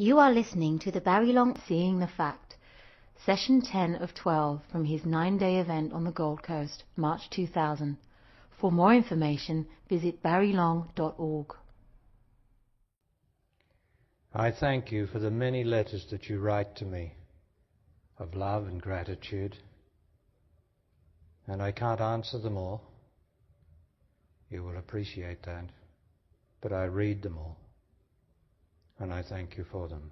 You are listening to the Barry Long Seeing the Fact, Session 10 of 12 from his 9-day event on the Gold Coast, March 2000. For more information, visit barrylong.org. I thank you for the many letters that you write to me of love and gratitude, and I can't answer them all. You will appreciate that, but I read them all, and I thank you for them.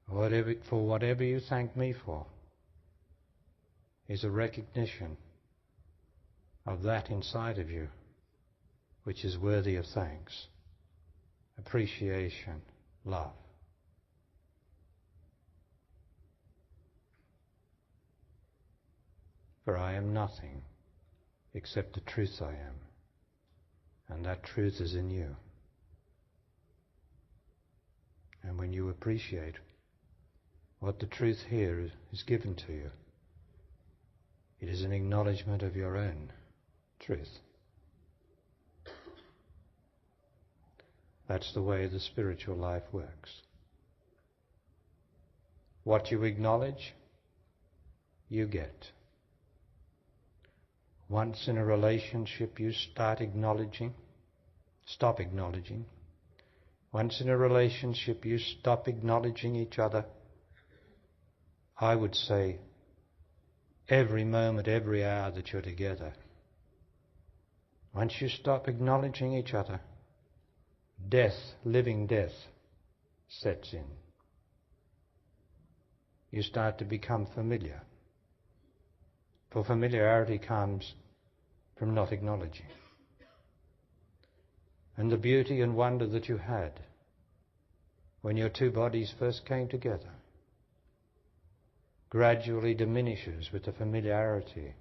Whatever you thank me for is a recognition of that inside of you which is worthy of thanks, appreciation, love. For I am nothing except the truth I am, and that truth is in you. And when you appreciate what the truth here is given to you, it is an acknowledgement of your own truth. That's the way the spiritual life works. What you acknowledge, you get. Once in a relationship you stop acknowledging. Once in a relationship you stop acknowledging each other. I would say every moment, every hour that you're together. Once you stop acknowledging each other, death, living death, sets in. You start to become familiar. For familiarity comes from not acknowledging. And the beauty and wonder that you had when your two bodies first came together gradually diminishes with the familiarity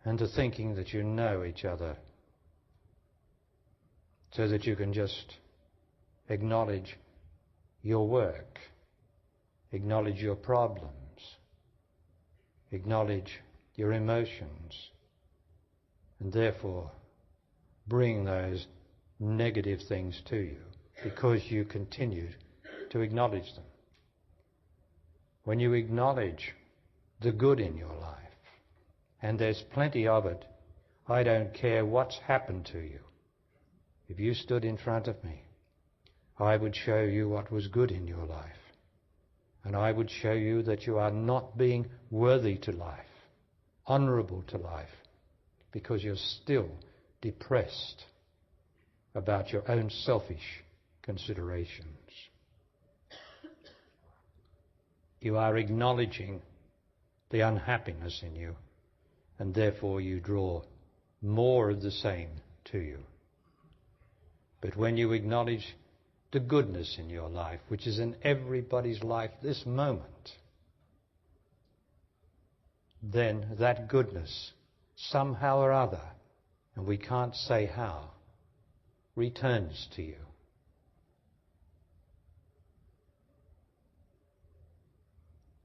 and the thinking that you know each other, so that you can just acknowledge your work, acknowledge your problems, acknowledge your emotions, and therefore bring those negative things to you because you continued to acknowledge them. When you acknowledge the good in your life, and there's plenty of it, I don't care what's happened to you. If you stood in front of me, I would show you what was good in your life. And I would show you that you are not being worthy to life, honourable to life, because you're still depressed about your own selfish considerations. You are acknowledging the unhappiness in you, and therefore you draw more of the same to you. But when you acknowledge the goodness in your life, which is in everybody's life this moment, then that goodness, somehow or other, and we can't say how, returns to you.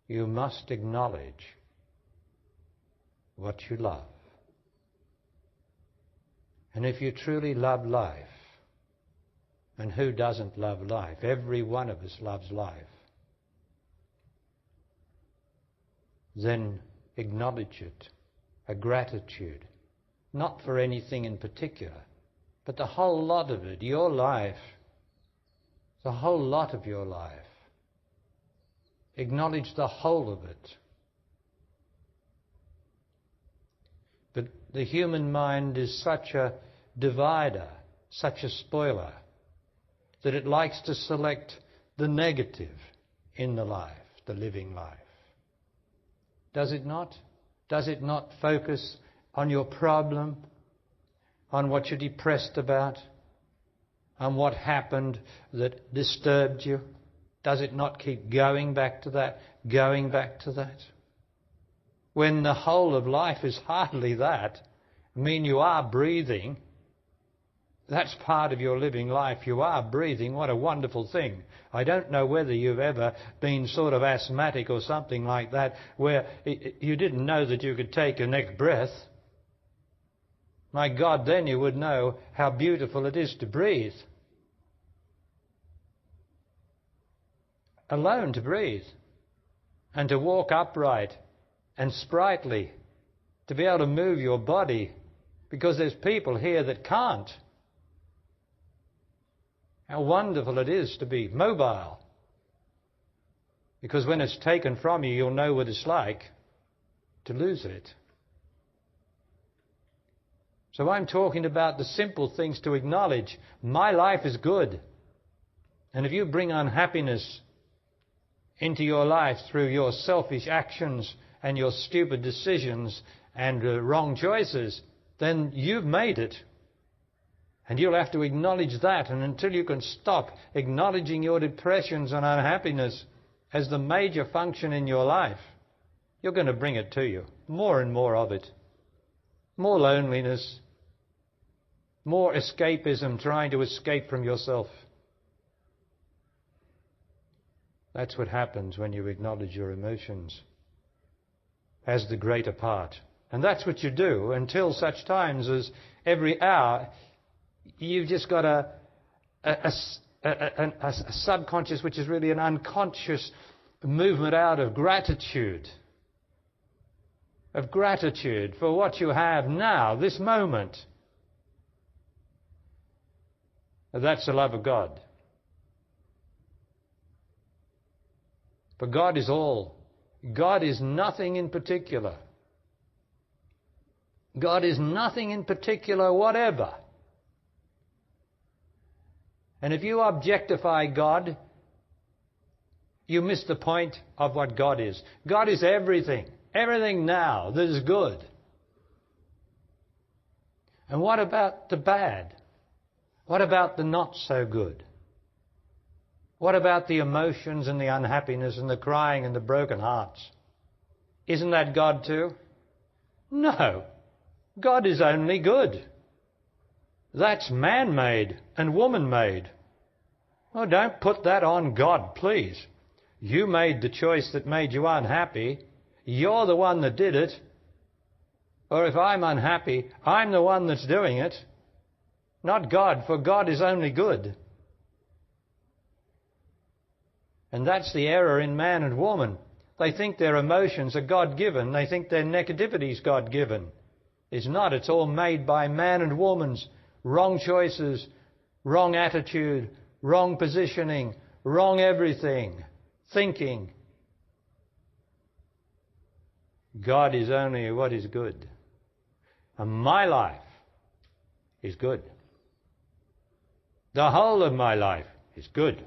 You must acknowledge what you love. And if you truly love life, and who doesn't love life? Every one of us loves life. Then acknowledge it, a gratitude, not for anything in particular, but the whole lot of it, your life, the whole lot of your life. Acknowledge the whole of it. But the human mind is such a divider, such a spoiler, that it likes to select the negative in the life, the living life. Does it not? Does it not focus on your problem, on what you're depressed about, on what happened that disturbed you? Does it not keep going back to that, going back to that? When the whole of life is hardly that. I mean, you are breathing. That's part of your living life. You are breathing. What a wonderful thing. I don't know whether you've ever been sort of asthmatic or something like that, where you didn't know that you could take your next breath. My God, then you would know how beautiful it is to breathe. Alone to breathe. And to walk upright and sprightly. To be able to move your body. Because there's people here that can't. How wonderful it is to be mobile. Because when it's taken from you, you'll know what it's like to lose it. So I'm talking about the simple things to acknowledge. My life is good. And if you bring unhappiness into your life through your selfish actions and your stupid decisions and wrong choices, then you've made it. And you'll have to acknowledge that. And until you can stop acknowledging your depressions and unhappiness as the major function in your life, you're going to bring it to you. More and more of it. More loneliness. More escapism, trying to escape from yourself. That's what happens when you acknowledge your emotions as the greater part. And that's what you do until such times as every hour you've just got a subconscious, which is really an unconscious movement out of gratitude. Of gratitude for what you have now, this moment. That's the love of God. But God is all. God is nothing in particular. God is nothing in particular whatever. And if you objectify God, you miss the point of what God is. God is everything. Everything now that is good. And what about the bad? What about the not so good? What about the emotions and the unhappiness and the crying and the broken hearts? Isn't that God too? No. God is only good. That's man-made and woman-made. Oh, don't put that on God, please. You made the choice that made you unhappy. You're the one that did it. Or if I'm unhappy, I'm the one that's doing it. Not God, for God is only good. And that's the error in man and woman. They think their emotions are God-given. They think their negativity is God-given. It's not. It's all made by man and woman's wrong choices, wrong attitude, wrong positioning, wrong everything, thinking. God is only what is good. And my life is good. The whole of my life is good.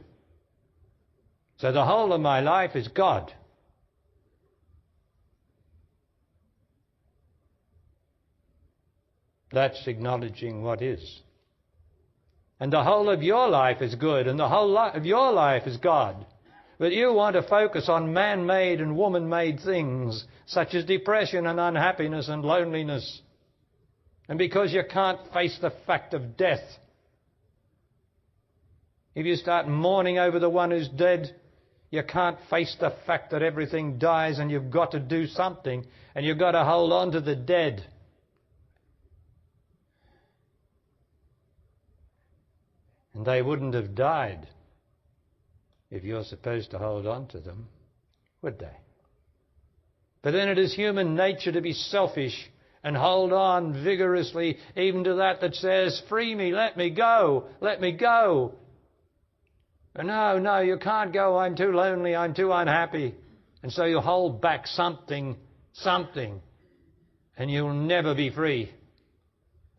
So the whole of my life is God. That's acknowledging what is. And the whole of your life is good, and the whole of your life is God. But you want to focus on man-made and woman-made things, such as depression and unhappiness and loneliness. And because you can't face the fact of death, if you start mourning over the one who's dead, you can't face the fact that everything dies and you've got to do something, and you've got to hold on to the dead. And they wouldn't have died if you're supposed to hold on to them, would they? But then it is human nature to be selfish and hold on vigorously even to that says, free me, let me go, let me go. No, you can't go, I'm too lonely, I'm too unhappy. And so you hold back something, and you'll never be free.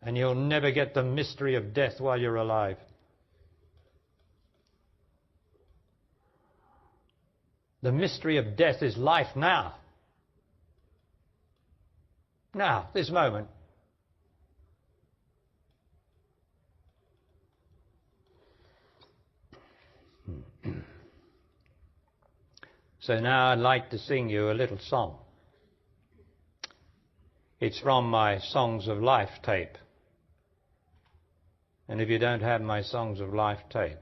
And you'll never get the mystery of death while you're alive. The mystery of death is life now. Now, this moment. So now I'd like to sing you a little song. It's from my Songs of Life tape. And if you don't have my Songs of Life tape,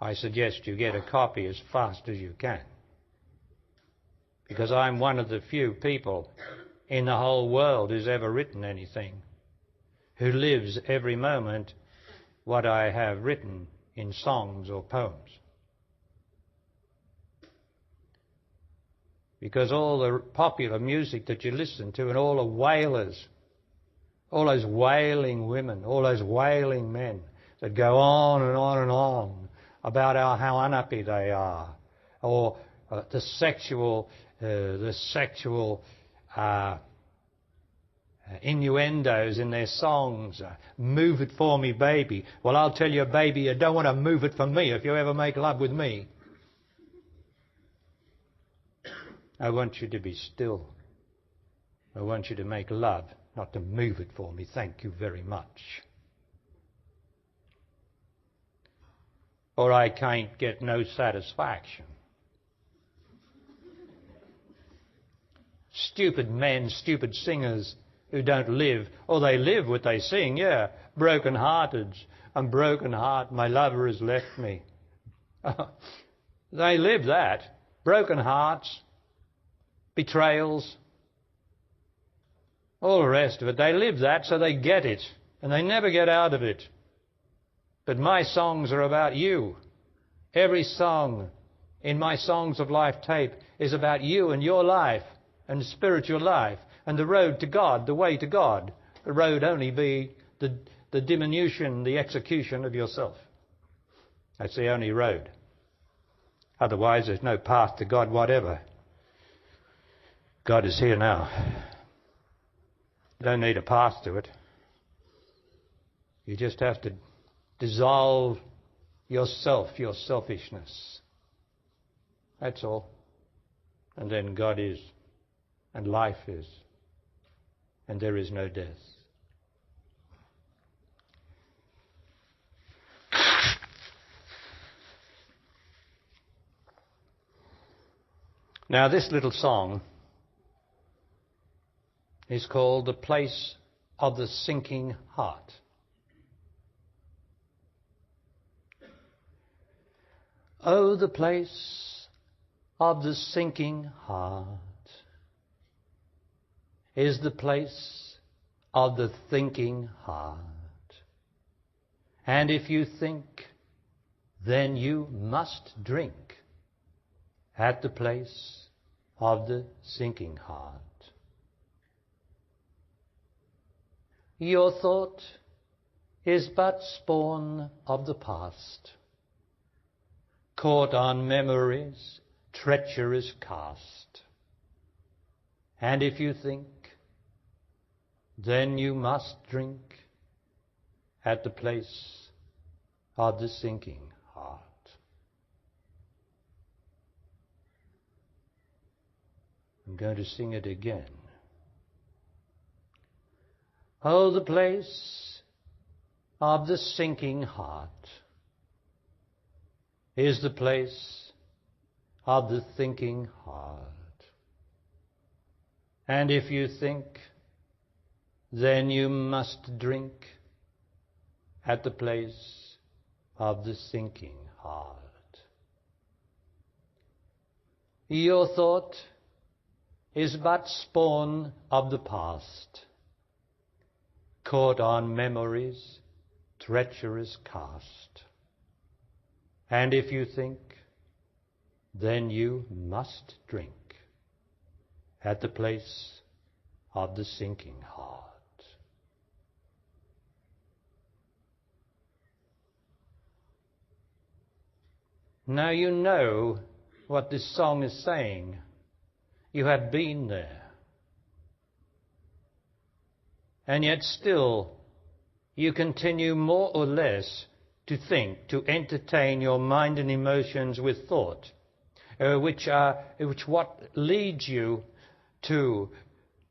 I suggest you get a copy as fast as you can. Because I'm one of the few people in the whole world who's ever written anything, who lives every moment what I have written in songs or poems. Because all the popular music that you listen to and all the wailers, all those wailing women, all those wailing men that go on and on and on about how unhappy they are, or the sexual innuendos in their songs. Move it for me, baby. Well, I'll tell you, baby, you don't want to move it for me if you ever make love with me. I want you to be still. I want you to make love, not to move it for me. Thank you very much. Or I can't get no satisfaction. Stupid men, stupid singers who don't live, or they live what they sing, yeah. Broken-hearted, I'm broken heart, my lover has left me. They live that. Broken hearts, betrayals, all the rest of it. They live that, so they get it, and they never get out of it. But my songs are about you. Every song in my Songs of Life tape is about you and your life and spiritual life and the road to God, the way to God. The road only be the diminution, the execution of yourself. That's the only road. Otherwise, there's no path to God whatever. God is here now. You don't need a path to it. You just have to dissolve yourself, your selfishness. That's all. And then God is, and life is, and there is no death. Now, this little song is called The Place of the Sinking Heart. Oh, the place of the sinking heart is the place of the thinking heart. And if you think, then you must drink at the place of the sinking heart. Your thought is but spawn of the past, caught on memory's treacherous cast. And if you think, then you must drink at the place of the sinking heart. I'm going to sing it again. Oh, the place of the sinking heart is the place of the thinking heart. And if you think, then you must drink at the place of the sinking heart. Your thought is but spawn of the past, caught on memory's treacherous cast. And if you think, then you must drink at the place of the sinking heart. Now you know what this song is saying. You have been there. And yet still you continue more or less to think, to entertain your mind and emotions with thought, which what leads you to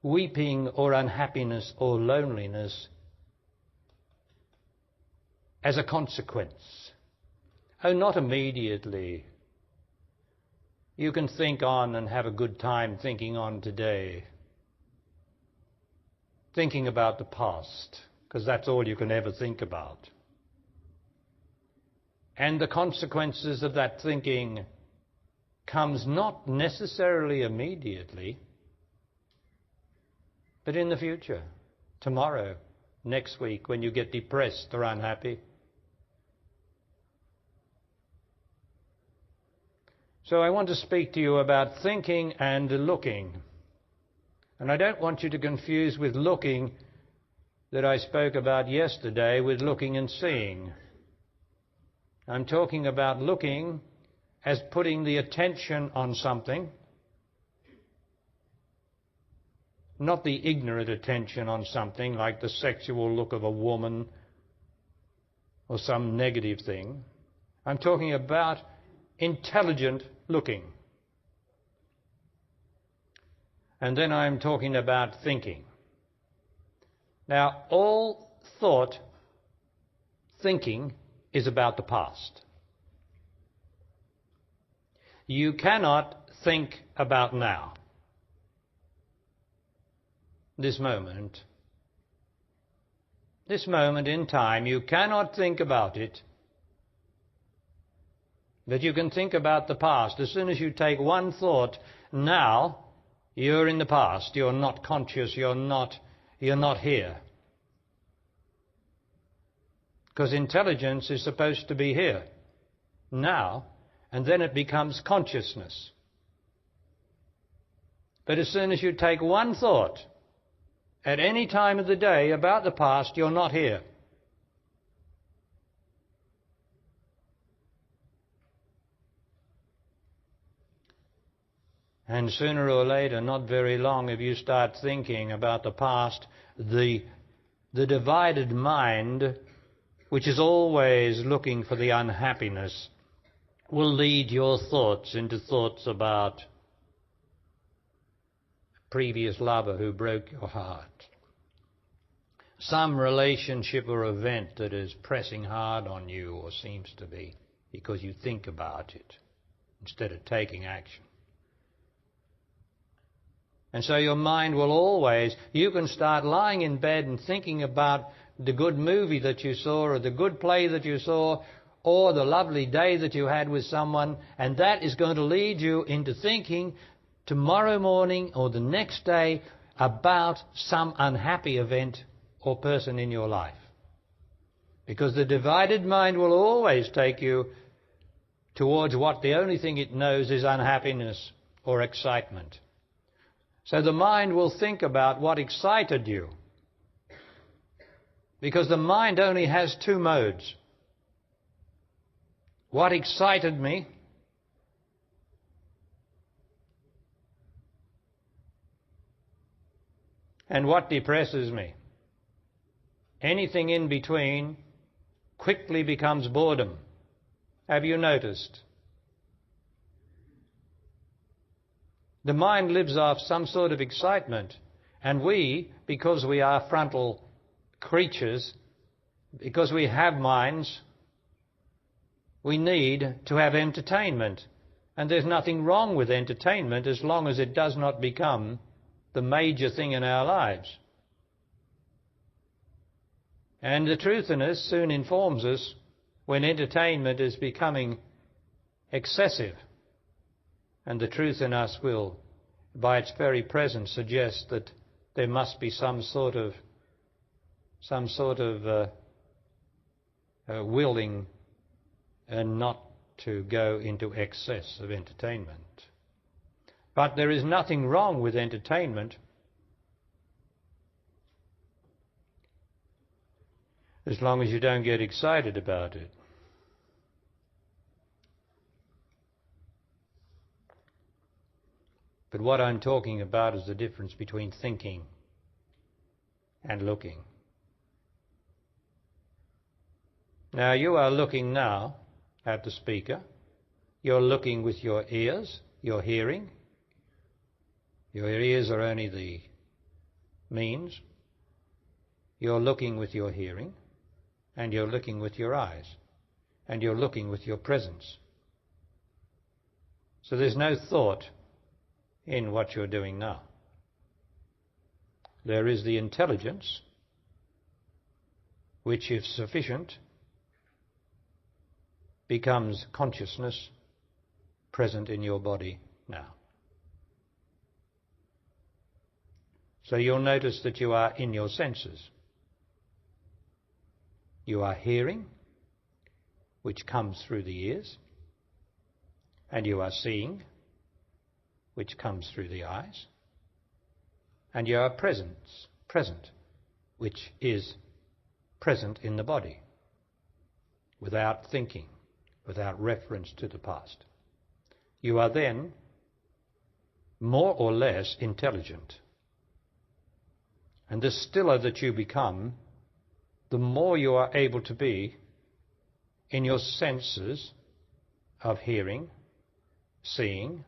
weeping or unhappiness or loneliness as a consequence. Oh, not immediately. You can think on and have a good time thinking on today, thinking about the past, because that's all you can ever think about. And the consequences of that thinking comes not necessarily immediately, but in the future, tomorrow, next week when you get depressed or unhappy. So I want to speak to you about thinking and looking. And I don't want you to confuse with looking that I spoke about yesterday with looking and seeing. I'm talking about looking as putting the attention on something, not the ignorant attention on something like the sexual look of a woman or some negative thing. I'm talking about intelligent looking. And then I'm talking about thinking. Now, all thought, thinking, is about the past. You cannot think about now, this moment in time. You cannot think about it, but you can think about the past. As soon as you take one thought now, you're in the past. You're not conscious. You're not here. Because intelligence is supposed to be here, now, and then it becomes consciousness. But as soon as you take one thought at any time of the day about the past, you're not here. And sooner or later, not very long, if you start thinking about the past, the divided mind, which is always looking for the unhappiness, will lead your thoughts into thoughts about a previous lover who broke your heart, some relationship or event that is pressing hard on you, or seems to be, because you think about it instead of taking action. And so your mind will always, you can start lying in bed and thinking about the good movie that you saw, or the good play that you saw, or the lovely day that you had with someone, and that is going to lead you into thinking tomorrow morning or the next day about some unhappy event or person in your life. Because the divided mind will always take you towards what the only thing it knows is unhappiness or excitement. So the mind will think about what excited you. Because the mind only has two modes. What excited me and what depresses me. Anything in between quickly becomes boredom. Have you noticed? The mind lives off some sort of excitement, and we, because we are frontal creatures, because we have minds, we need to have entertainment. And there's nothing wrong with entertainment as long as it does not become the major thing in our lives. And the truth in us soon informs us when entertainment is becoming excessive. And the truth in us will, by its very presence, suggest that there must be some sort of willing and not to go into excess of entertainment. But there is nothing wrong with entertainment as long as you don't get excited about it. But what I'm talking about is the difference between thinking and looking. Now, you are looking now at the speaker. You're looking with your ears, you're hearing. Your ears are only the means. You're looking with your hearing, and you're looking with your eyes, and you're looking with your presence. So there's no thought in what you're doing now. There is the intelligence, which, if sufficient, becomes consciousness present in your body now. So you'll notice that you are in your senses. You are hearing, which comes through the ears, and you are seeing, which comes through the eyes, and you are present, which is present in the body, without thinking, without reference to the past. You are then more or less intelligent. And the stiller that you become, the more you are able to be in your senses of hearing, seeing,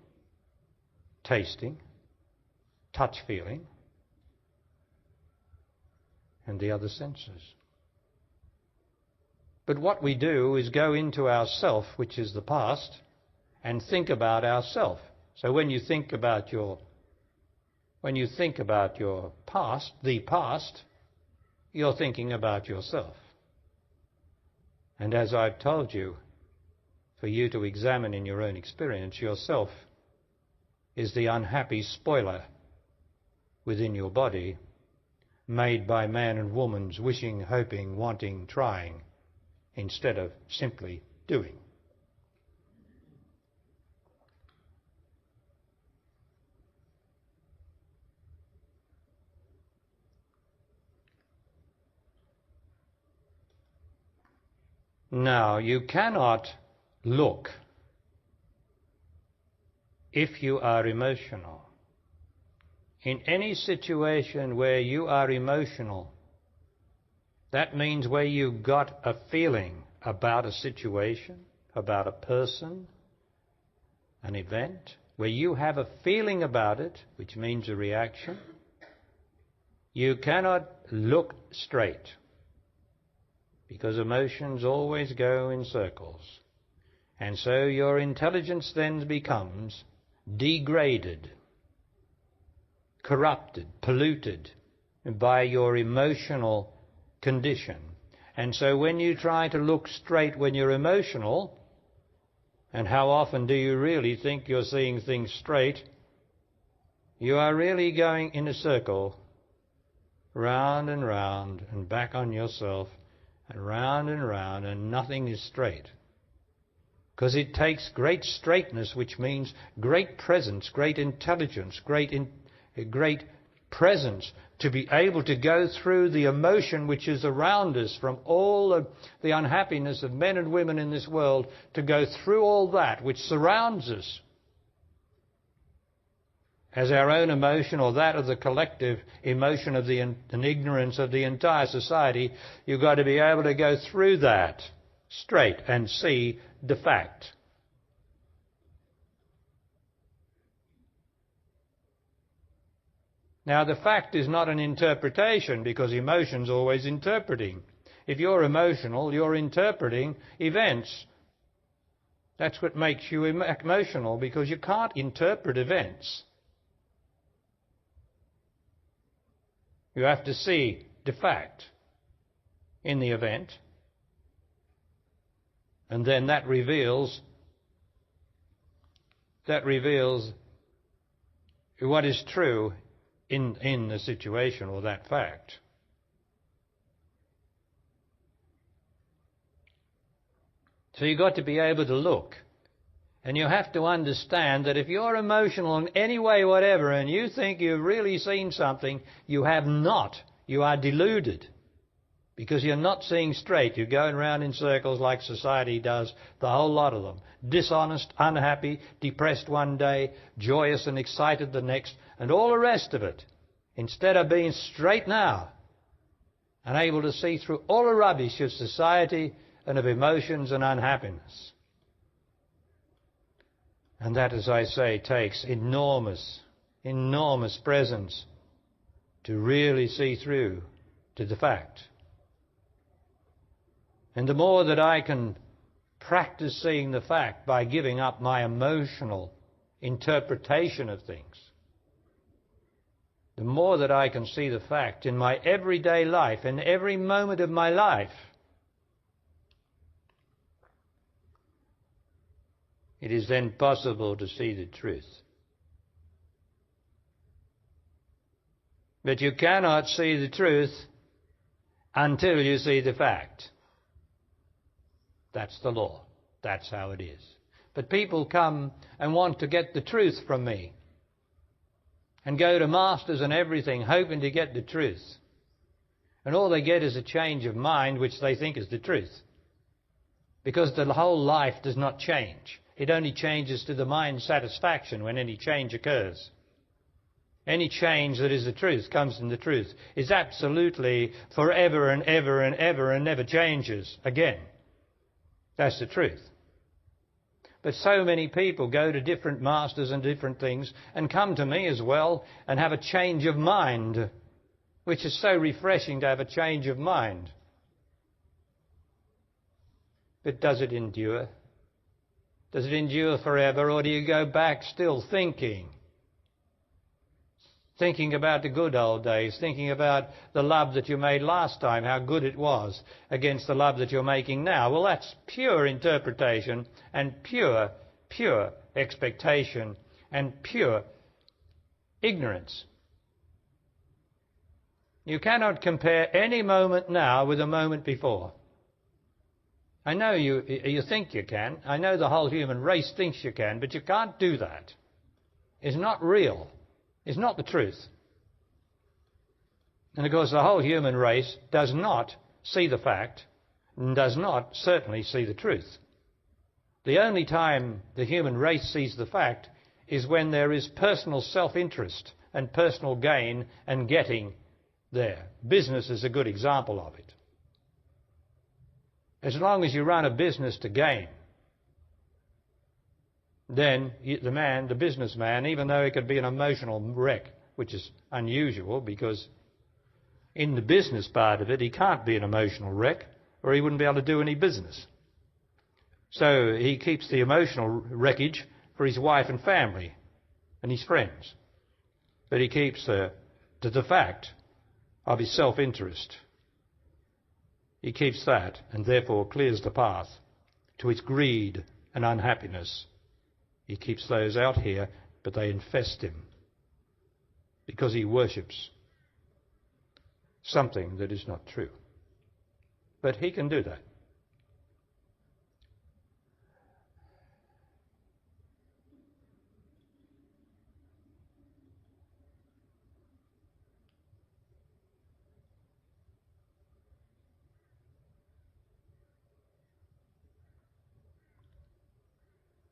tasting, touch feeling, and the other senses. But what we do is go into our self, which is the past, and think about ourself. So when you think about your past, the past, you're thinking about yourself. And as I've told you, for you to examine in your own experience, yourself is the unhappy spoiler within your body, made by man and woman's wishing, hoping, wanting, trying, instead of simply doing. Now, you cannot look if you are emotional. In any situation where you are emotional, that means where you got a feeling about a situation, about a person, an event, where you have a feeling about it, which means a reaction, you cannot look straight, because emotions always go in circles. And so your intelligence then becomes degraded, corrupted, polluted by your emotional condition. And so when you try to look straight when you're emotional, and how often do you really think you're seeing things straight, you are really going in a circle, round and back on yourself, and round, and nothing is straight. Because it takes great straightness, which means great presence, great intelligence, great presence, to be able to go through the emotion which is around us from all the unhappiness of men and women in this world, to go through all that which surrounds us as our own emotion, or that of the collective emotion of the ignorance of the entire society. You've got to be able to go through that straight and see the fact. Now, the fact is not an interpretation, because emotion's always interpreting. If you're emotional, you're interpreting events. That's what makes you emotional, because you can't interpret events. You have to see the fact in the event, and then that reveals what is true in the situation, or that fact. So you've got to be able to look. And you have to understand that if you're emotional in any way whatever, and you think you've really seen something, you have not. You are deluded. Because you're not seeing straight. You're going around in circles like society does, the whole lot of them. Dishonest, unhappy, depressed one day, joyous and excited the next, and all the rest of it. Instead of being straight now and able to see through all the rubbish of society and of emotions and unhappiness. And that, as I say, takes enormous presence to really see through to the fact. And the more that I can practice seeing the fact by giving up my emotional interpretation of things, the more that I can see the fact in my everyday life, in every moment of my life, it is then possible to see the truth. But you cannot see the truth until you see the fact. That's the law. That's how it is. But people come and want to get the truth from me and go to masters and everything hoping to get the truth. And all they get is a change of mind which they think is the truth. Because the whole life does not change. It only changes to the mind's satisfaction when any change occurs. Any change that is the truth comes from the truth. It's absolutely forever and ever and ever and never changes again. That's the truth. But so many people go to different masters and different things and come to me as well and have a change of mind, which is so refreshing to have a change of mind. But does it endure? Does it endure forever, or do you go back still thinking about the good old days, thinking about the love that you made last time, how good it was, against the love that you're making now? Well, that's pure interpretation and pure expectation and pure ignorance. You cannot compare any moment now with a moment before. I know you think you can. I know the whole human race thinks you can, but you can't do that. It's not real. It's not the truth. And of course the whole human race does not see the fact and does not certainly see the truth. The only time the human race sees the fact is when there is personal self-interest and personal gain and getting there. Business is a good example of it. As long as you run a business to gain, then the businessman, even though he could be an emotional wreck, which is unusual because in the business part of it he can't be an emotional wreck or he wouldn't be able to do any business. So he keeps the emotional wreckage for his wife and family and his friends. But he keeps to the fact of his self-interest. He keeps that and therefore clears the path to his greed and unhappiness. He keeps those out here, but they infest him because he worships something that is not true. But he can do that.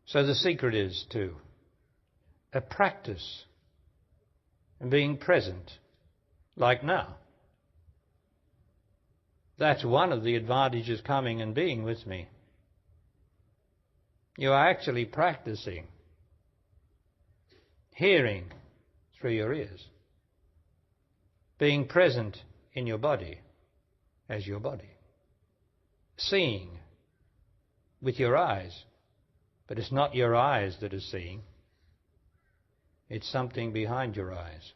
So the secret is to a practice and being present, like now. That's one of the advantages coming and being with me. You are actually practicing hearing through your ears, being present in your body as your body, seeing with your eyes. But it's not your eyes that are seeing. It's something behind your eyes.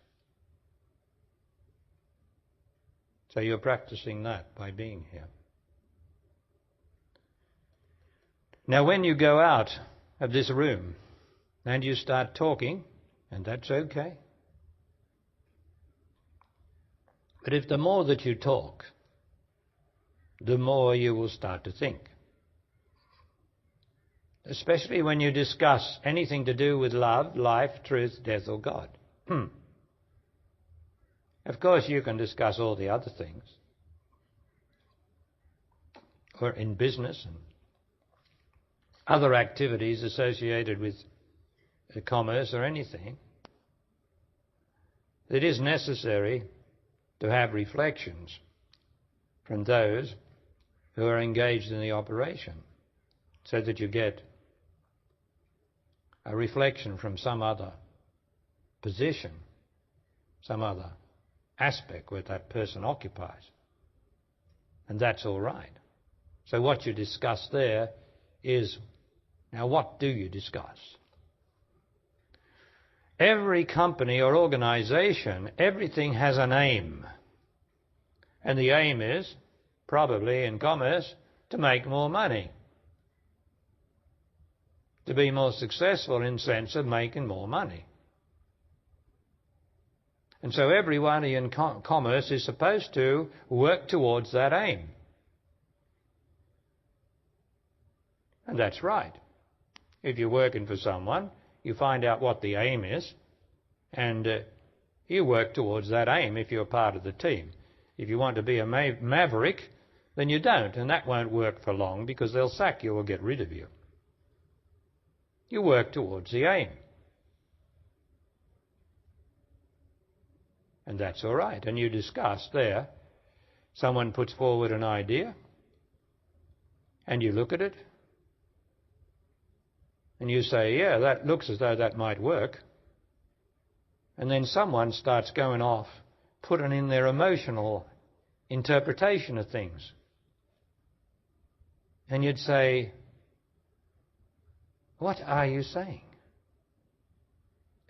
So you're practicing that by being here. Now when you go out of this room and you start talking, and that's okay. But if the more that you talk, the more you will start to think. Especially when you discuss anything to do with love, life, truth, death or God. Of course you can discuss all the other things. Or in business and other activities associated with commerce or anything. It is necessary to have reflections from those who are engaged in the operation so that you get a reflection from some other position, some other aspect where that person occupies. And that's all right. So what you discuss there is, now what do you discuss? Every company or organization, everything has an aim. And the aim is, probably in commerce, to make more money. To be more successful in the sense of making more money. And so everyone in commerce is supposed to work towards that aim. And that's right. If you're working for someone, you find out what the aim is, and you work towards that aim if you're part of the team. If you want to be a maverick, then you don't, and that won't work for long because they'll sack you or get rid of you. You work towards the aim. And that's all right. And you discuss there. Someone puts forward an idea, and you look at it, and you say, yeah, that looks as though that might work. And then someone starts going off, putting in their emotional interpretation of things. And you'd say, what are you saying?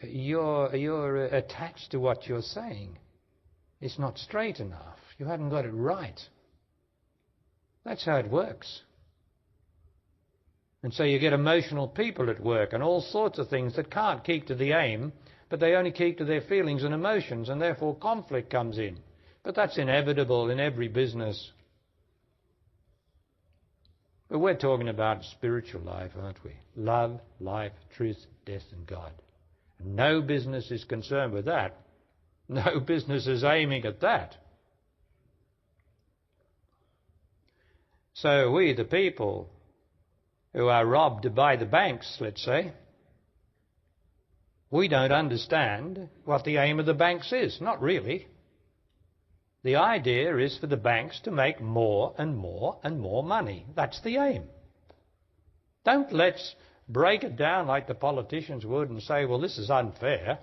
You're attached to what you're saying. It's not straight enough. You haven't got it right. That's how it works. And so you get emotional people at work and all sorts of things that can't keep to the aim, but they only keep to their feelings and emotions, and therefore conflict comes in. But that's inevitable in every business. But we're talking about spiritual life, aren't we? Love, life, truth, death and God. And no business is concerned with that. No business is aiming at that. So we, the people who are robbed by the banks, let's say, we don't understand what the aim of the banks is. Not really. The idea is for the banks to make more and more and more money. That's the aim. Don't let's break it down like the politicians would and say, well, this is unfair.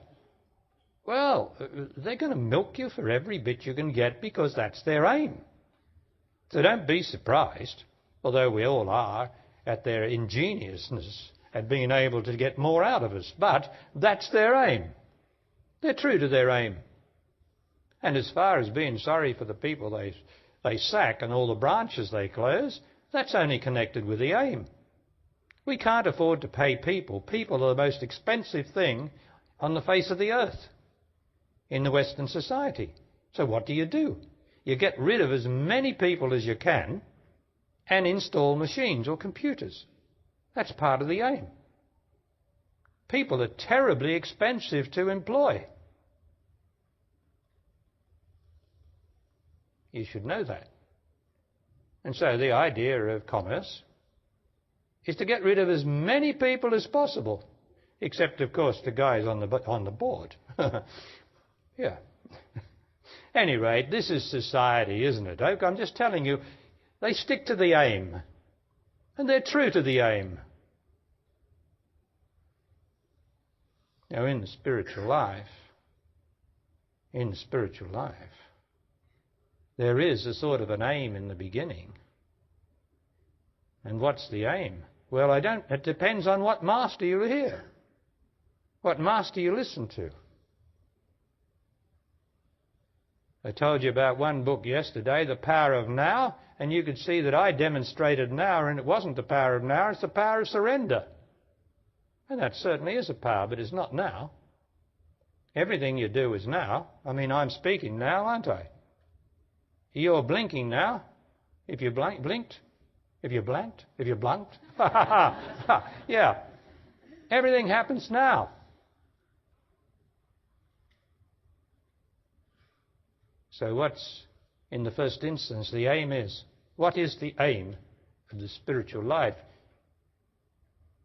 Well, they're going to milk you for every bit you can get because that's their aim. So don't be surprised, although we all are, at their ingeniousness at being able to get more out of us. But that's their aim. They're true to their aim. And as far as being sorry for the people they sack and all the branches they close, that's only connected with the aim. We can't afford to pay people. People are the most expensive thing on the face of the earth in the Western society. So what do? You get rid of as many people as you can and install machines or computers. That's part of the aim. People are terribly expensive to employ. You should know that. And so the idea of commerce is to get rid of as many people as possible, except, of course, the guys on the board. Yeah. Any rate, this is society, isn't it, Oak? I'm just telling you, they stick to the aim, and they're true to the aim. Now, in the spiritual life, there is a sort of an aim in the beginning. And what's the aim? Well, it depends on what master you hear, what master you listen to. I told you about one book yesterday, The Power of Now, and you could see that I demonstrated now, and it wasn't the power of now, it's the power of surrender. And that certainly is a power, but it's not now. Everything you do is now. I mean, I'm speaking now, aren't I? You're blinking now. If you blinked, if you blanked, if you blunked. Yeah. Everything happens now. So what's, in the first instance, the aim is? What is the aim of the spiritual life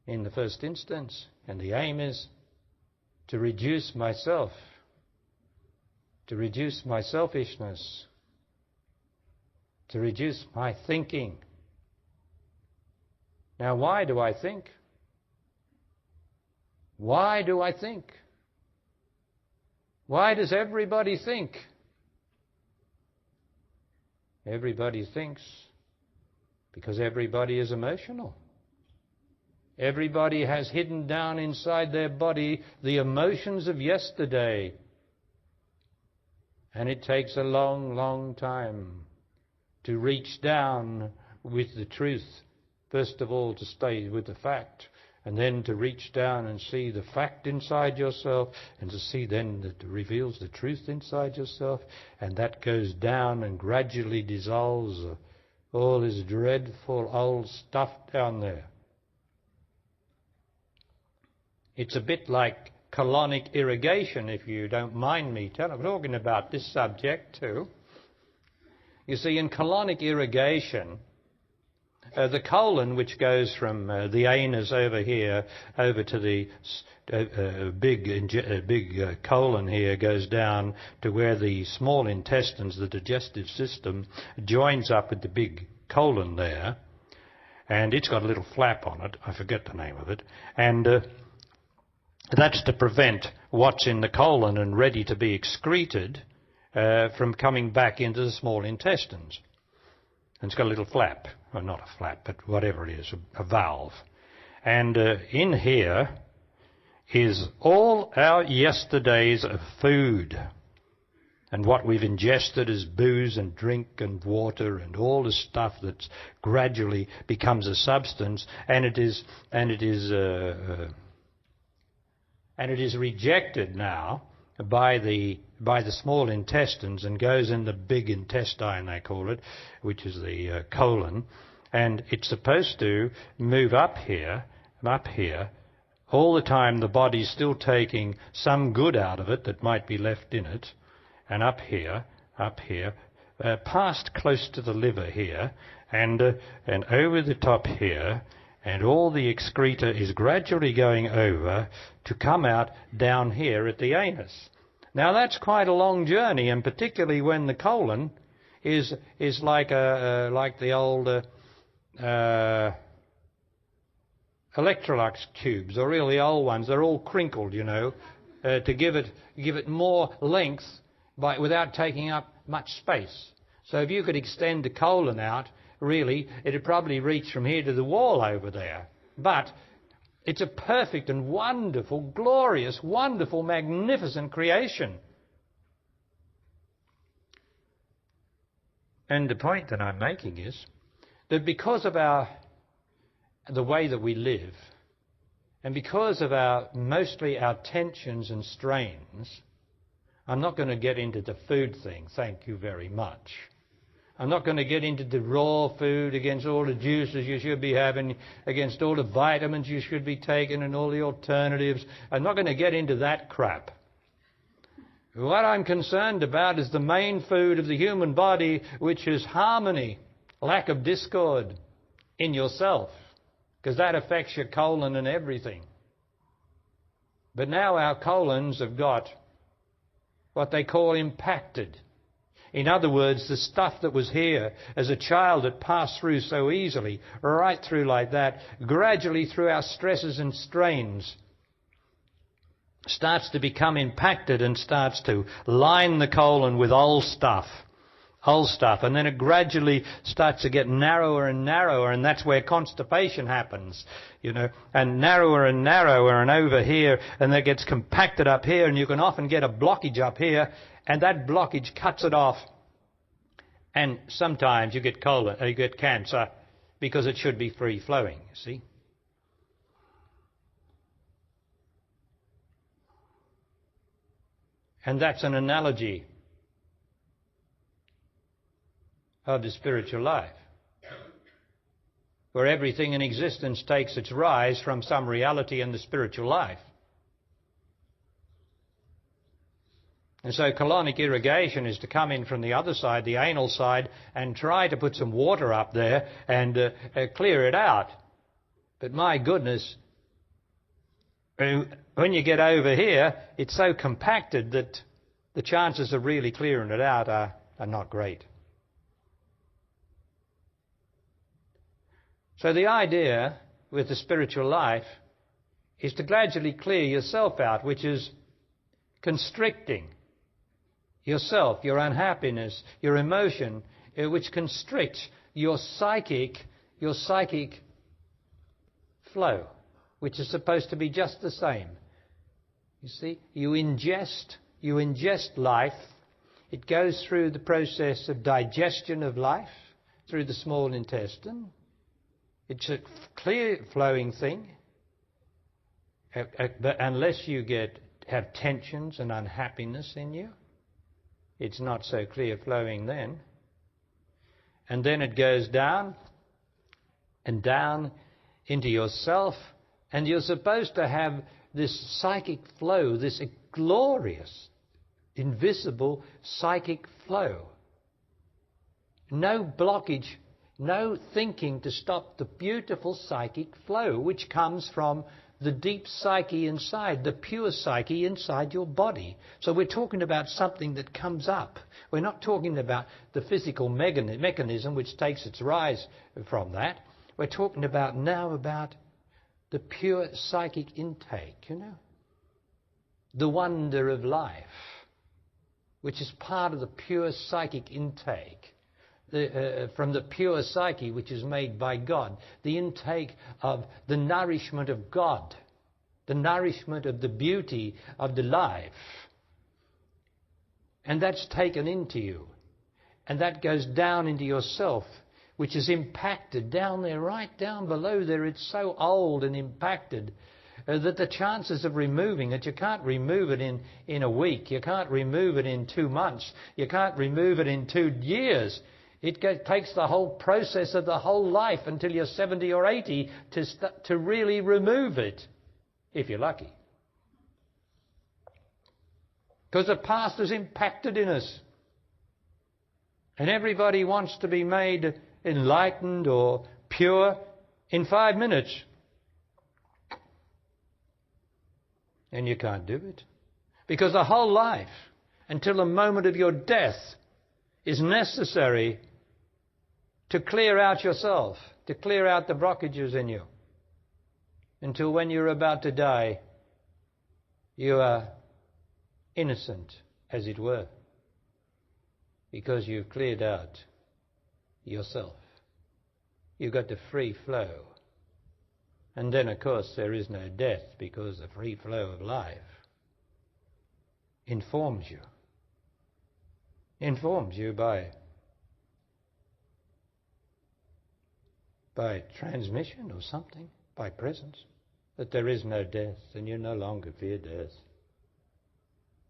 in the first instance? And the aim is to reduce myself, to reduce my selfishness, to reduce my thinking. Now, why do I think? Why do I think? Why does everybody think? Everybody thinks because everybody is emotional. Everybody has hidden down inside their body the emotions of yesterday. And it takes a long, long time to reach down with the truth. First of all, to stay with the fact, and then to reach down and see the fact inside yourself, and to see then that it reveals the truth inside yourself, and that goes down and gradually dissolves all this dreadful old stuff down there. It's a bit like colonic irrigation, if you don't mind me talking about this subject too. You see, in colonic irrigation, the colon, which goes from the anus over here over to the big colon here, goes down to where the small intestines, the digestive system, joins up with the big colon there, and it's got a little flap on it. I forget the name of it, and that's to prevent what's in the colon and ready to be excreted from coming back into the small intestines. And it's got a little flap, well, not a flap, but whatever it is, a valve. And in here is all our yesterdays of food. And what we've ingested is booze and drink and water and all the stuff that gradually becomes a substance, and it is rejected now by the small intestines and goes in the big intestine, they call it, which is the colon, and it's supposed to move up here. All the time the body's still taking some good out of it that might be left in it, and up here, past close to the liver here, and over the top here, and all the excreta is gradually going over to come out down here at the anus. Now that's quite a long journey, and particularly when the colon is like the old Electrolux tubes, or really old ones. They're all crinkled, you know, to give it more length without taking up much space. So if you could extend the colon out, really, it'd probably reach from here to the wall over there. But it's a perfect and wonderful, glorious, wonderful, magnificent creation. And the point that I'm making is that because of the way that we live, and because of mostly our tensions and strains, I'm not going to get into the food thing, thank you very much. I'm not going to get into the raw food against all the juices you should be having, against all the vitamins you should be taking and all the alternatives. I'm not going to get into that crap. What I'm concerned about is the main food of the human body, which is harmony, lack of discord in yourself, because that affects your colon and everything. But now our colons have got what they call impacted. In other words, the stuff that was here as a child that passed through so easily, right through like that, gradually through our stresses and strains, starts to become impacted and starts to line the colon with old stuff. And then it gradually starts to get narrower and narrower, and that's where constipation happens, you know, and narrower and over here, and that gets compacted up here, and you can often get a blockage up here, and that blockage cuts it off, and sometimes you get cancer because it should be free flowing, you see. And that's an analogy of the spiritual life, where everything in existence takes its rise from some reality in the spiritual life. And so colonic irrigation is to come in from the other side, the anal side, and try to put some water up there and clear it out. But my goodness, when you get over here, it's so compacted that the chances of really clearing it out are not great. So the idea with the spiritual life is to gradually clear yourself out, which is constricting yourself, your unhappiness, your emotion, which constricts your psychic flow, which is supposed to be just the same. You see, you ingest life. It goes through the process of digestion of life through the small intestine. It's a clear flowing thing, but unless you have tensions and unhappiness in you, it's not so clear flowing then. And then it goes down and down into yourself, and you're supposed to have this psychic flow, this glorious, invisible psychic flow. No blockage, no thinking to stop the beautiful psychic flow which comes from the deep psyche inside, the pure psyche inside your body. So we're talking about something that comes up. We're not talking about the physical mechanism which takes its rise from that. We're talking about now about the pure psychic intake, the wonder of life, which is part of the pure psychic intake. From the pure psyche which is made by God, the intake of the nourishment of God, the nourishment of the beauty of the life. And that's taken into you. And that goes down into yourself, which is impacted down there, right down below there. It's so old and impacted that the chances of removing it, you can't remove it in a week, you can't remove it in 2 months, you can't remove it in 2 years. It takes the whole process of the whole life until you're 70 or 80 to really remove it, if you're lucky. Because the past is impacted in us. And everybody wants to be made enlightened or pure in 5 minutes. And you can't do it. Because the whole life, until the moment of your death, is necessary to clear out yourself, to clear out the blockages in you. Until when you're about to die, you are innocent, as it were, because you've cleared out yourself. You've got the free flow. And then, of course, there is no death, because the free flow of life informs you by transmission or something, by presence, that there is no death, and you no longer fear death.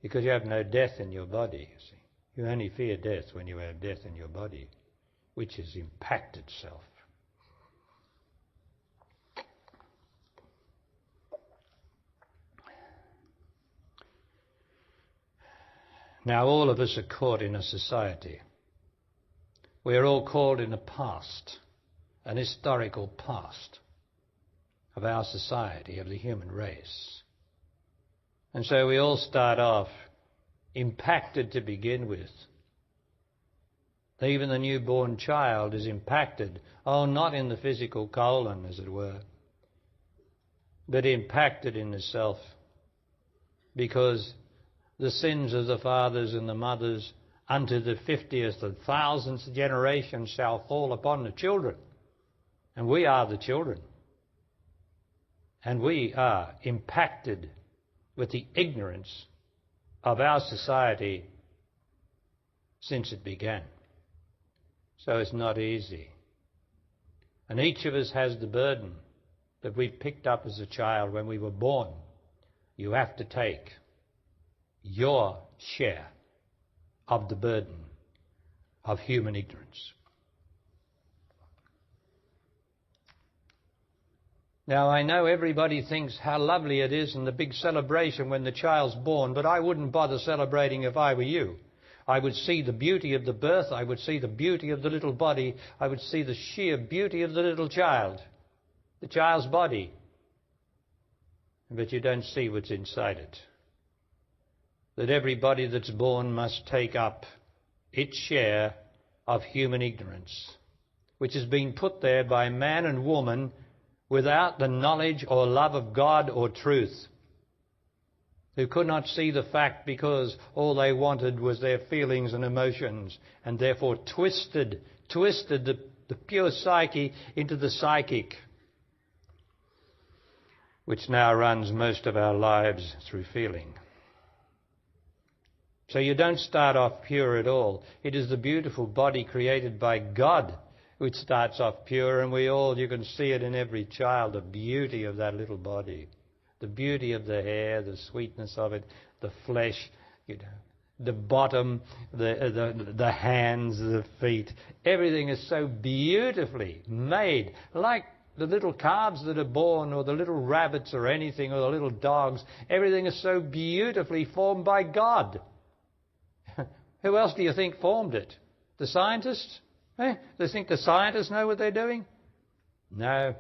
Because you have no death in your body, you see. You only fear death when you have death in your body, which has impacted self. Now all of us are caught in a society. We are all caught in a past, an historical past of our society, of the human race. And so we all start off impacted to begin with. Even the newborn child is impacted, not in the physical colon, as it were, but impacted in the self, because the sins of the fathers and the mothers unto the 50th and 1000th generation shall fall upon the children. And we are the children. And we are impacted with the ignorance of our society since it began. So it's not easy. And each of us has the burden that we picked up as a child when we were born. You have to take your share of the burden of human ignorance. Now, I know everybody thinks how lovely it is and the big celebration when the child's born, but I wouldn't bother celebrating if I were you. I would see the beauty of the birth, I would see the beauty of the little body, I would see the sheer beauty of the little child, the child's body. But you don't see what's inside it. That everybody that's born must take up its share of human ignorance, which has been put there by man and woman without the knowledge or love of God or truth, who could not see the fact because all they wanted was their feelings and emotions, and therefore twisted the pure psyche into the psychic, which now runs most of our lives through feeling. So you don't start off pure at all. It is the beautiful body created by God which starts off pure, and you can see it in every child, the beauty of that little body, the beauty of the hair, the sweetness of it, the flesh, the bottom, the hands, the feet. Everything is so beautifully made, like the little calves that are born, or the little rabbits or anything, or the little dogs, everything is so beautifully formed by God. Who else do you think formed it? The scientists? Do you think the scientists know what they're doing? No.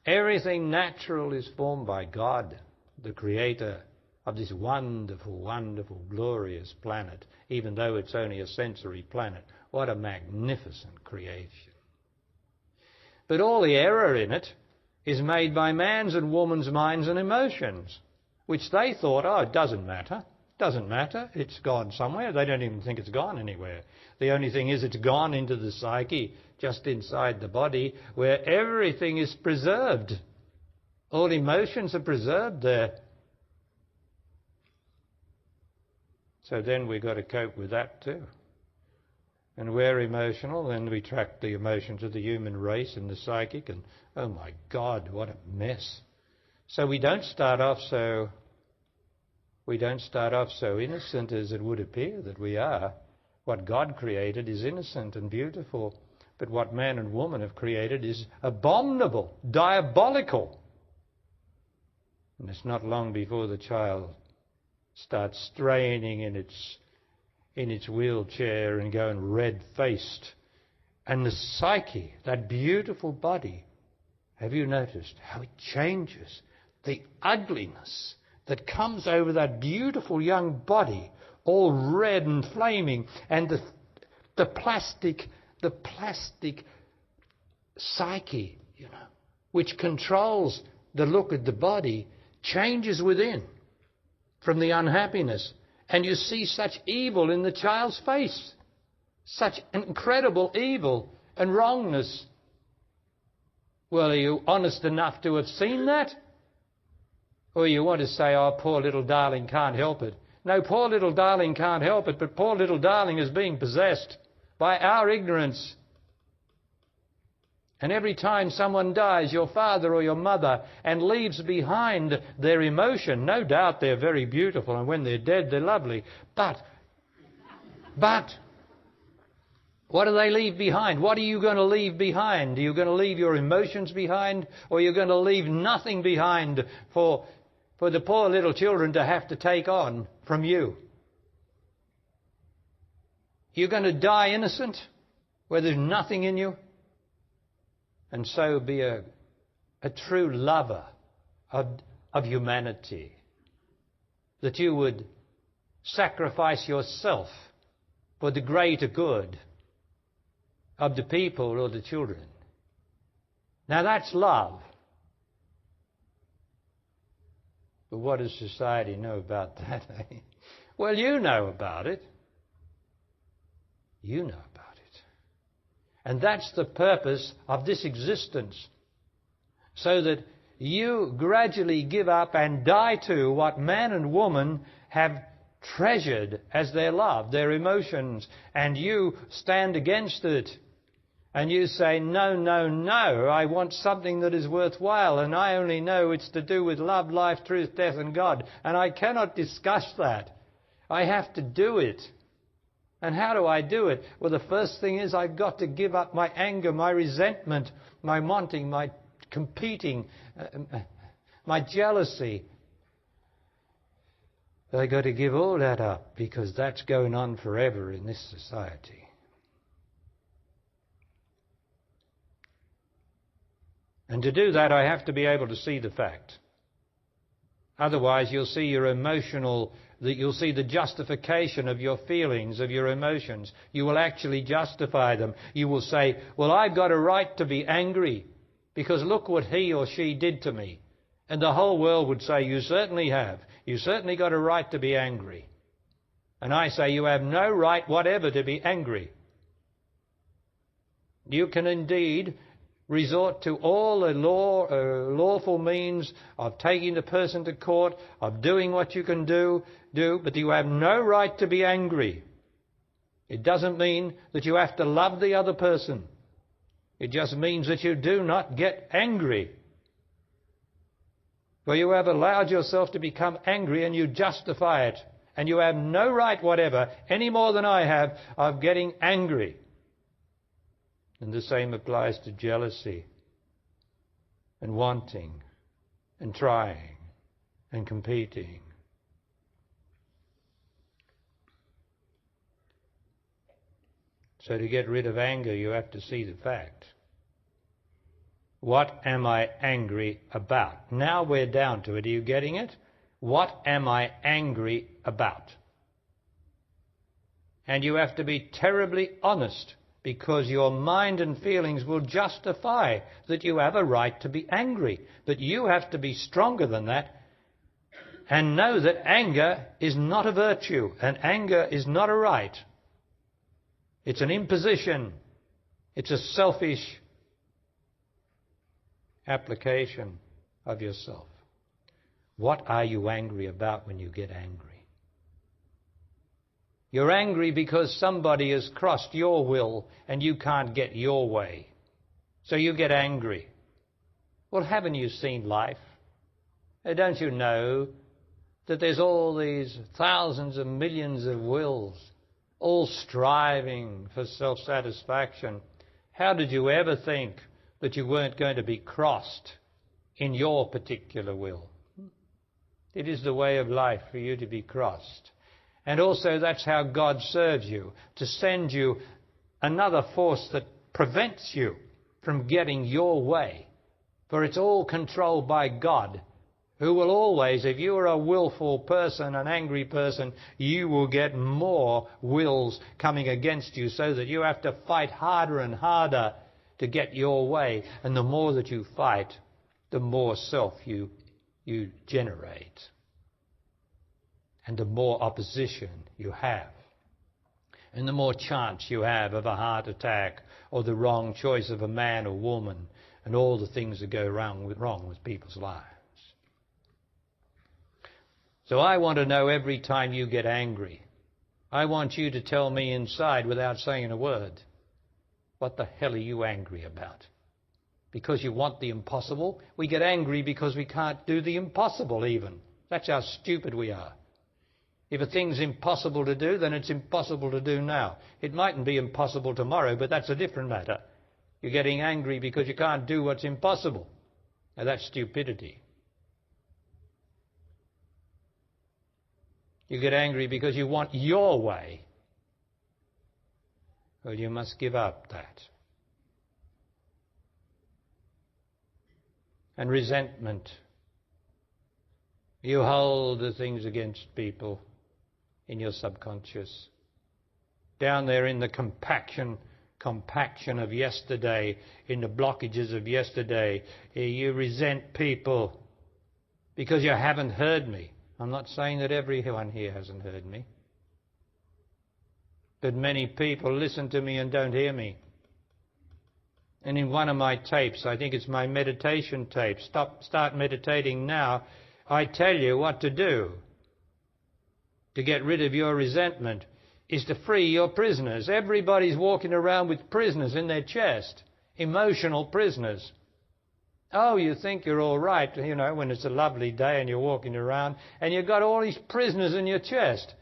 Everything natural is formed by God, the creator of this wonderful, wonderful, glorious planet, even though it's only a sensory planet. What a magnificent creation. But all the error in it is made by man's and woman's minds and emotions, which they thought, oh, it doesn't matter. Doesn't matter. It's gone somewhere. They don't even think it's gone anywhere. The only thing is it's gone into the psyche, just inside the body, where everything is preserved. All emotions are preserved there. So then we've got to cope with that too. And we're emotional, then we track the emotions of the human race and the psychic, and oh my God, what a mess. So we don't start off so innocent as it would appear that we are. What God created is innocent and beautiful, but what man and woman have created is abominable, diabolical. And it's not long before the child starts straining in its wheelchair and going red-faced. And the psyche, that beautiful body, have you noticed how it changes? The ugliness that comes over that beautiful young body, all red and flaming, and the plastic psyche, which controls the look of the body, changes within from the unhappiness. And you see such evil in the child's face, such incredible evil and wrongness. Well, are you honest enough to have seen that? Or you want to say, oh, poor little darling can't help it. No, poor little darling can't help it, but poor little darling is being possessed by our ignorance. And every time someone dies, your father or your mother, and leaves behind their emotion, no doubt they're very beautiful, and when they're dead, they're lovely. But, what do they leave behind? What are you going to leave behind? Are you going to leave your emotions behind, or are you going to leave nothing behind for the poor little children to have to take on from you? You're going to die innocent, where there's nothing in you? And so be a true lover of humanity, that you would sacrifice yourself for the greater good of the people or the children. Now that's love. But what does society know about that? Well, you know about it. You know about it. And that's the purpose of this existence. So that you gradually give up and die to what man and woman have treasured as their love, their emotions, and you stand against it. And you say, no, no, no, I want something that is worthwhile, and I only know it's to do with love, life, truth, death, and God. And I cannot discuss that. I have to do it. And how do I do it? Well, the first thing is I've got to give up my anger, my resentment, my wanting, my competing, my jealousy. I've got to give all that up, because that's going on forever in this society. And to do that, I have to be able to see the fact. Otherwise, you'll see you'll see the justification of your feelings, of your emotions. You will actually justify them. You will say, well, I've got a right to be angry because look what he or she did to me. And the whole world would say, you certainly have. You certainly got a right to be angry. And I say, you have no right whatever to be angry. You can indeed resort to all the lawful means of taking the person to court, of doing what you can do, but you have no right to be angry. It doesn't mean that you have to love the other person. It just means that you do not get angry. For you have allowed yourself to become angry and you justify it. And you have no right whatever, any more than I have, of getting angry. And the same applies to jealousy. and wanting and trying and competing. So to get rid of anger, you have to see the fact. What am I angry about? Now we're down to it. Are you getting it? What am I angry about? And you have to be terribly honest, because your mind and feelings will justify that you have a right to be angry. But you have to be stronger than that and know that anger is not a virtue and anger is not a right. It's an imposition. It's a selfish application of yourself. What are you angry about when you get angry? You're angry because somebody has crossed your will and you can't get your way. So you get angry. Well, haven't you seen life? Don't you know that there's all these thousands of millions of wills, all striving for self-satisfaction? How did you ever think that you weren't going to be crossed in your particular will? It is the way of life for you to be crossed. And also that's how God serves you, to send you another force that prevents you from getting your way. For it's all controlled by God, who will always, if you are a willful person, an angry person, you will get more wills coming against you, so that you have to fight harder and harder to get your way. And the more that you fight, the more self you generate. And the more opposition you have. And the more chance you have of a heart attack or the wrong choice of a man or woman and all the things that go wrong with people's lives. So I want to know every time you get angry, I want you to tell me inside without saying a word, what the hell are you angry about? Because you want the impossible? We get angry because we can't do the impossible even. That's how stupid we are. If a thing's impossible to do, then it's impossible to do now. It mightn't be impossible tomorrow, but that's a different matter. You're getting angry because you can't do what's impossible. Now that's stupidity. You get angry because you want your way. Well, you must give up that. And resentment. You hold the things against people in your subconscious. Down there in the compaction of yesterday, in the blockages of yesterday, you resent people because you haven't heard me. I'm not saying that everyone here hasn't heard me. But many people listen to me and don't hear me. And in one of my tapes, I think it's my meditation tape, Start Meditating Now, I tell you what to do to get rid of your resentment is to free your prisoners. Everybody's walking around with prisoners in their chest, emotional prisoners. Oh, you think you're all right, when it's a lovely day and you're walking around and you've got all these prisoners in your chest.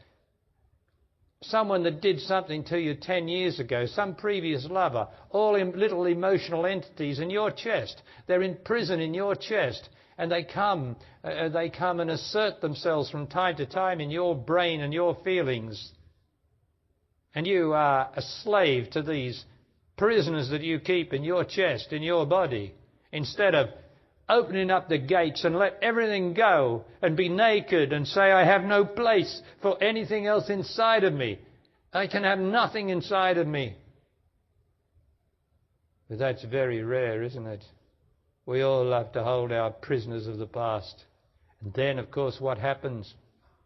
Someone that did something to you 10 years ago, some previous lover, all little emotional entities in your chest. They're in prison in your chest. And they come and assert themselves from time to time in your brain and your feelings. And you are a slave to these prisoners that you keep in your chest, in your body. Instead of opening up the gates and let everything go and be naked and say, I have no place for anything else inside of me. I can have nothing inside of me. But that's very rare, isn't it? We all love to hold our prisoners of the past. And then, of course, what happens?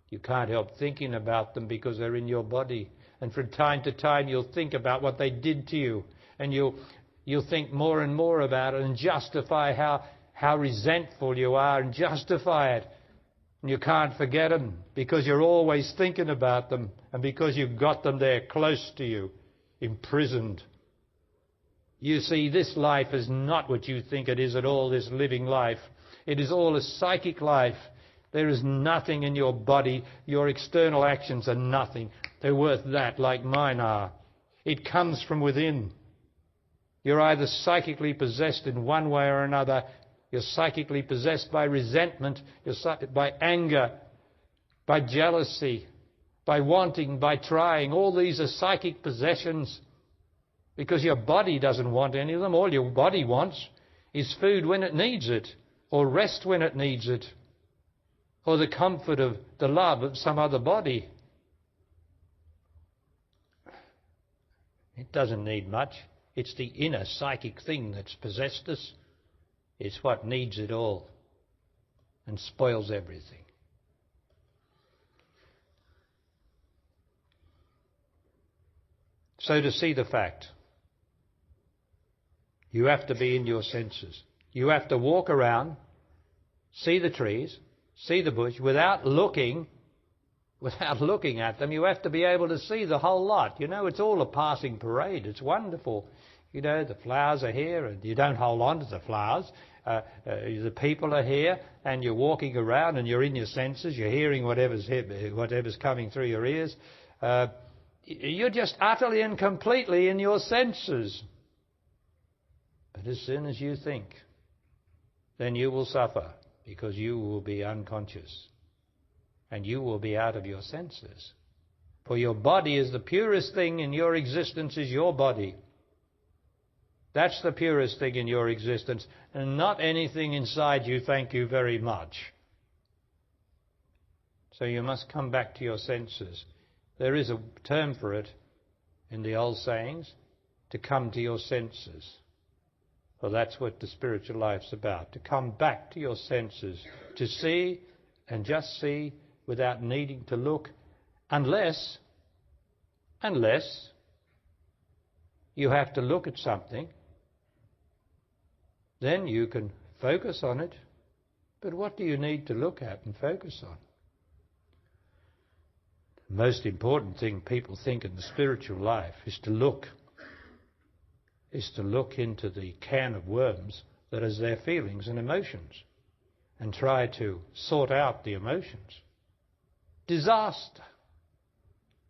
You can't help thinking about them because they're in your body. And from time to time you'll think about what they did to you. And you'll think more and more about it and justify how resentful you are and justify it. And you can't forget them because you're always thinking about them and because you've got them there close to you, imprisoned. You see, this life is not what you think it is at all, this living life. It is all a psychic life. There is nothing in your body. Your external actions are nothing. They're worth that, like mine are. It comes from within. You're either psychically possessed in one way or another, You're psychically possessed by resentment, by anger, by jealousy, by wanting, by trying. All these are psychic possessions because your body doesn't want any of them. All your body wants is food when it needs it, or rest when it needs it, or the comfort of the love of some other body. It doesn't need much. It's the inner psychic thing that's possessed us. It's what needs it all and spoils everything. So to see the fact, you have to be in your senses. You have to walk around, see the trees, see the bush, without looking at them. You have to be able to see the whole lot. You know, it's all a passing parade. It's wonderful. You know, the flowers are here and you don't hold on to the flowers. The people are here and you're walking around and you're in your senses. You're hearing whatever's coming through your ears. You're just utterly and completely in your senses. But as soon as you think, then you will suffer, because you will be unconscious and you will be out of your senses. For your body is the purest thing in your existence, is your body. That's the purest thing in your existence, and not anything inside you, thank you very much. So you must come back to your senses. There is a term for it in the old sayings, to come to your senses. Well, that's what the spiritual life's about, to come back to your senses, to see and just see without needing to look, unless you have to look at something. Then you can focus on it. But what do you need to look at and focus on? The most important thing people think in the spiritual life is to look into the can of worms that is their feelings and emotions, and try to sort out the emotions. Disaster.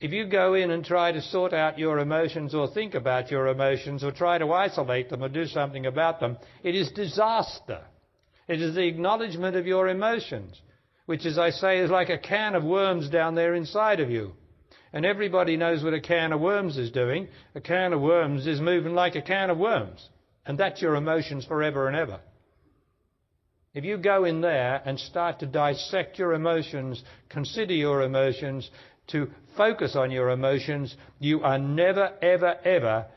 If you go in and try to sort out your emotions, or think about your emotions, or try to isolate them or do something about them, it is disaster. It is the acknowledgement of your emotions, which, as I say, is like a can of worms down there inside of you. And everybody knows what a can of worms is doing. A can of worms is moving like a can of worms. And that's your emotions forever and ever. If you go in there and start to dissect your emotions, consider your emotions, to focus on your emotions, you are never, ever, ever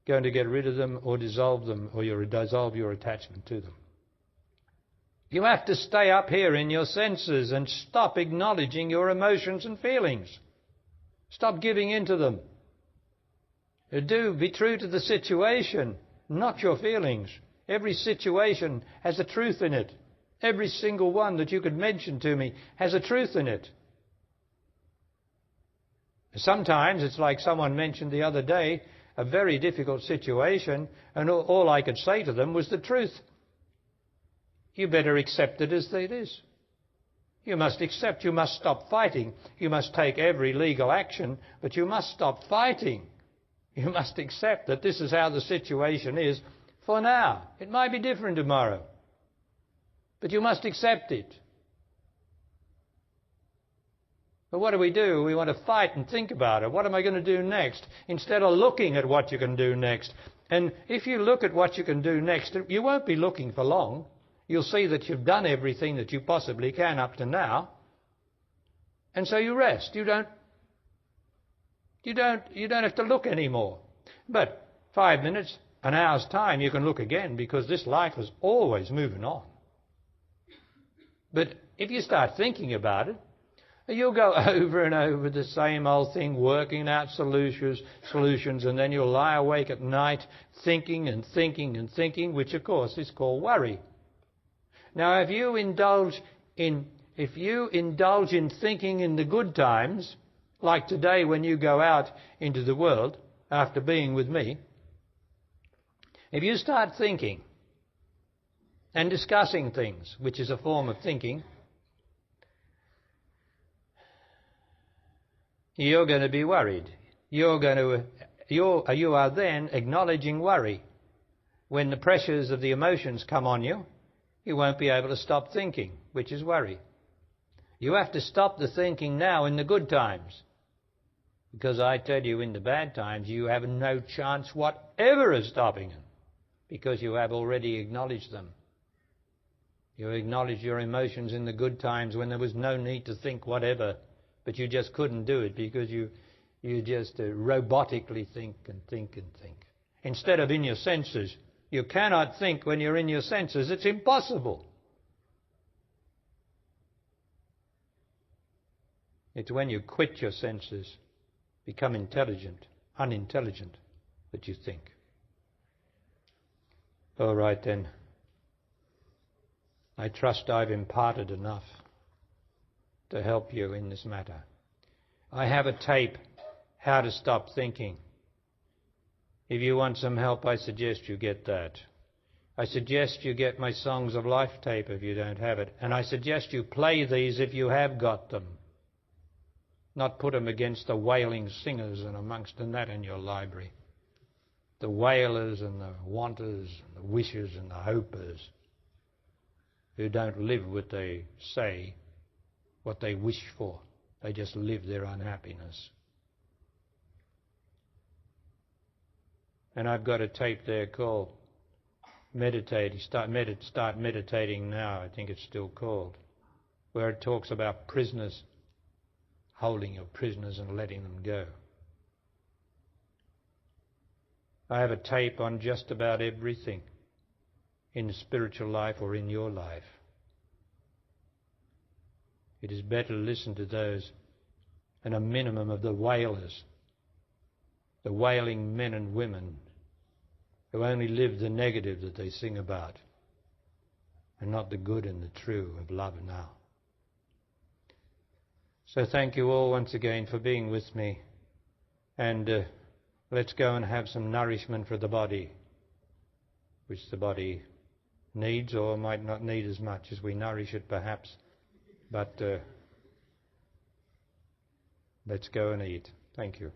going to get rid of them or dissolve them, or dissolve your attachment to them. You have to stay up here in your senses and stop acknowledging your emotions and feelings. Stop giving in to them. Be true to the situation, not your feelings. Every situation has a truth in it. Every single one that you could mention to me has a truth in it. Sometimes it's like someone mentioned the other day, a very difficult situation, and all I could say to them was the truth. You better accept it as it is. You must accept. You must stop fighting. You must take every legal action, but you must stop fighting. You must accept that this is how the situation is for now. It might be different tomorrow, but you must accept it. But what do? We want to fight and think about it. What am I going to do next? Instead of looking at what you can do next. And if you look at what you can do next, you won't be looking for long. You'll see that you've done everything that you possibly can up to now. And so you rest. You don't have to look anymore. But 5 minutes, an hour's time, you can look again, because this life is always moving on. But if you start thinking about it, you'll go over and over the same old thing, working out solutions, and then you'll lie awake at night thinking and thinking and thinking, which of course is called worry. Now, if you indulge in thinking in the good times, like today when you go out into the world after being with me, if you start thinking and discussing things, which is a form of thinking, you're going to be worried. You are then acknowledging worry. When the pressures of the emotions come on you, you won't be able to stop thinking, which is worry. You have to stop the thinking now in the good times. Because I tell you, in the bad times, you have no chance whatever of stopping them. Because you have already acknowledged them. You acknowledged your emotions in the good times when there was no need to think whatever. But you just couldn't do it because you just robotically think and think and think. Instead of in your senses. You cannot think when you're in your senses. It's impossible. It's when you quit your senses, become unintelligent, that you think. All right then. I trust I've imparted enough to help you in this matter. I have a tape, How to Stop Thinking. If you want some help, I suggest you get that. I suggest you get my Songs of Life tape if you don't have it. And I suggest you play these if you have got them. Not put them against the wailing singers and amongst that in your library. The wailers and the wanters and the wishers and the hopers who don't live what they say, what they wish for. They just live their unhappiness. And I've got a tape there called Meditating. Start Meditating Now, I think it's still called, where it talks about prisoners, holding your prisoners and letting them go. I have a tape on just about everything in the spiritual life or in your life. It is better to listen to those and a minimum of the wailers, the wailing men and women who only live the negative that they sing about and not the good and the true of love now. So thank you all once again for being with me, and let's go and have some nourishment for the body, which the body needs or might not need as much as we nourish it perhaps, but let's go and eat. Thank you.